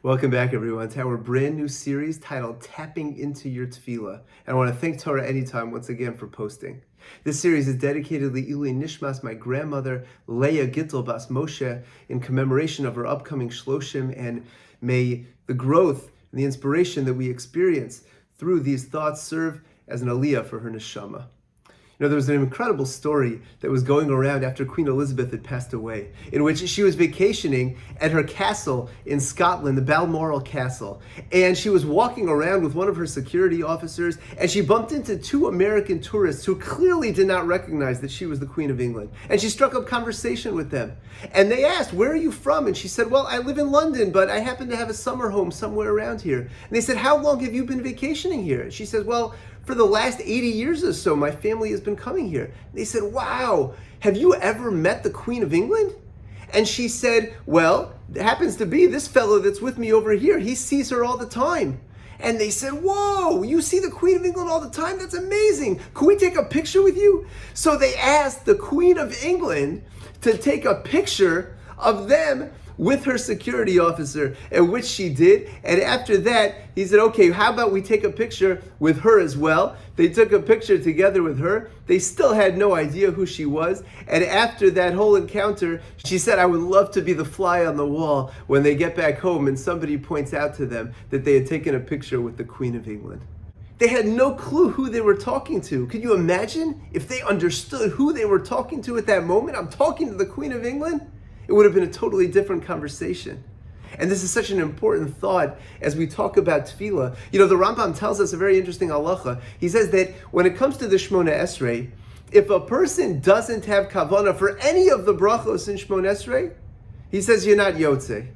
Welcome back, everyone, to our brand new series titled Tapping Into Your Tefillah. And I want to thank Torah Anytime once again for posting. This series is dedicated to Ili Nishmas, my grandmother, Leah Gittel Bas Moshe, in commemoration of her upcoming Shloshim, and may the growth and the inspiration that we experience through these thoughts serve as an aliyah for her neshama. You know, there was an incredible story that was going around after Queen Elizabeth had passed away, in which she was vacationing at her castle in Scotland, the Balmoral Castle, and she was walking around with one of her security officers, and she bumped into two American tourists who clearly did not recognize that she was the Queen of England. And she struck up conversation with them. And they asked, "Where are you from?" And she said, "Well, I live in London, but I happen to have a summer home somewhere around here." And they said, "How long have you been vacationing here?" And she says, "Well, for the last 80 years or so, my family has been coming here." And they said, "Wow, have you ever met the Queen of England?" And she said, "Well, it happens to be this fellow that's with me over here. He sees her all the time." And they said, "Whoa, you see the Queen of England all the time? That's amazing. Can we take a picture with you?" So they asked the Queen of England to take a picture of them with her security officer, and which she did. And after that, he said, "Okay, how about we take a picture with her as well?" They took a picture together with her. They still had no idea who she was. And after that whole encounter, she said, "I would love to be the fly on the wall when they get back home and somebody points out to them that they had taken a picture with the Queen of England." They had no clue who they were talking to. Could you imagine if they understood who they were talking to at that moment? I'm talking to the Queen of England. It would have been a totally different conversation. And this is such an important thought as we talk about tefillah. You know, the Rambam tells us a very interesting halacha. He says that when it comes to the Shmona Esrei, if a person doesn't have kavanah for any of the brachos in Shmona Esrei, he says you're not yotze.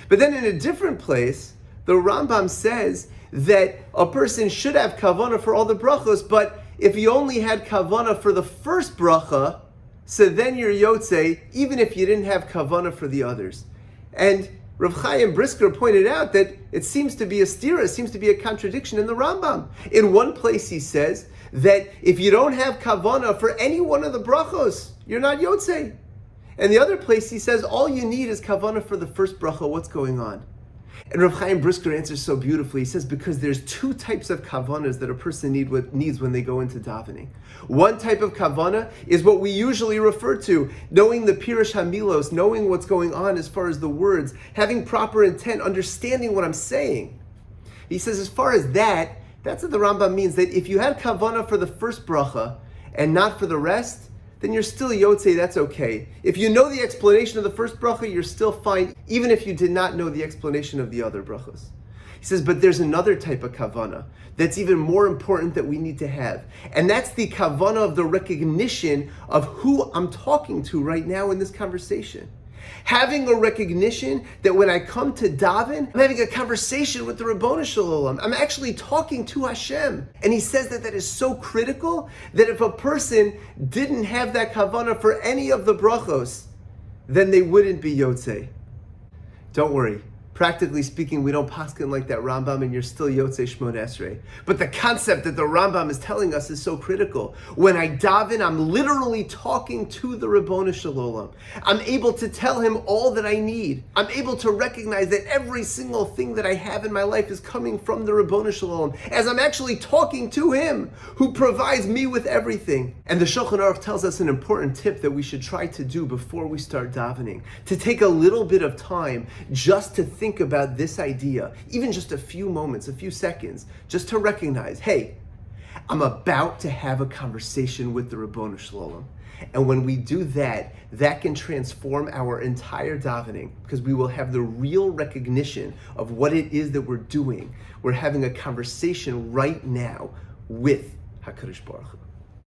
But then in a different place, the Rambam says that a person should have kavanah for all the brachos, but if he only had kavanah for the first bracha, so then you're yotze, even if you didn't have kavanah for the others. And Rav Chaim Brisker pointed out that it seems to be a stira, seems to be a contradiction in the Rambam. In one place he says that if you don't have kavanah for any one of the brachos, you're not yotze. And the other place he says all you need is kavanah for the first bracha. What's going on? And Rav Chaim Brisker answers so beautifully. He says because there's two types of kavanas that a person needs when they go into davening. One type of kavana is what we usually refer to, knowing the Pirush Hamilos, knowing what's going on as far as the words, having proper intent, understanding what I'm saying. He says as far as that's what the Rambam means, that if you had kavana for the first bracha and not for the rest, then you're still yotze, that's okay. If you know the explanation of the first bracha, you're still fine, even if you did not know the explanation of the other brachas. He says, but there's another type of kavana that's even more important that we need to have. And that's the kavana of the recognition of who I'm talking to right now in this conversation. Having a recognition that when I come to daven, I'm having a conversation with the Ribono Shel Olam. I'm actually talking to Hashem. And he says that is so critical that if a person didn't have that kavanah for any of the brachos, then they wouldn't be yotze. Don't worry. Practically speaking, we don't paskin like that Rambam, and you're still Yotzei Shmona Esrei. But the concept that the Rambam is telling us is so critical. When I daven, I'm literally talking to the Ribono Shel Olam. I'm able to tell him all that I need. I'm able to recognize that every single thing that I have in my life is coming from the Ribono Shel Olam, as I'm actually talking to him, who provides me with everything. And the Shulchan Aruch tells us an important tip that we should try to do before we start davening, to take a little bit of time just to think about this idea, even just a few moments, a few seconds, just to recognize, hey, I'm about to have a conversation with the Ribono Shel Olam. And when we do that, that can transform our entire davening, because we will have the real recognition of what it is that we're doing. We're having a conversation right now with HaKadosh Baruch Hu.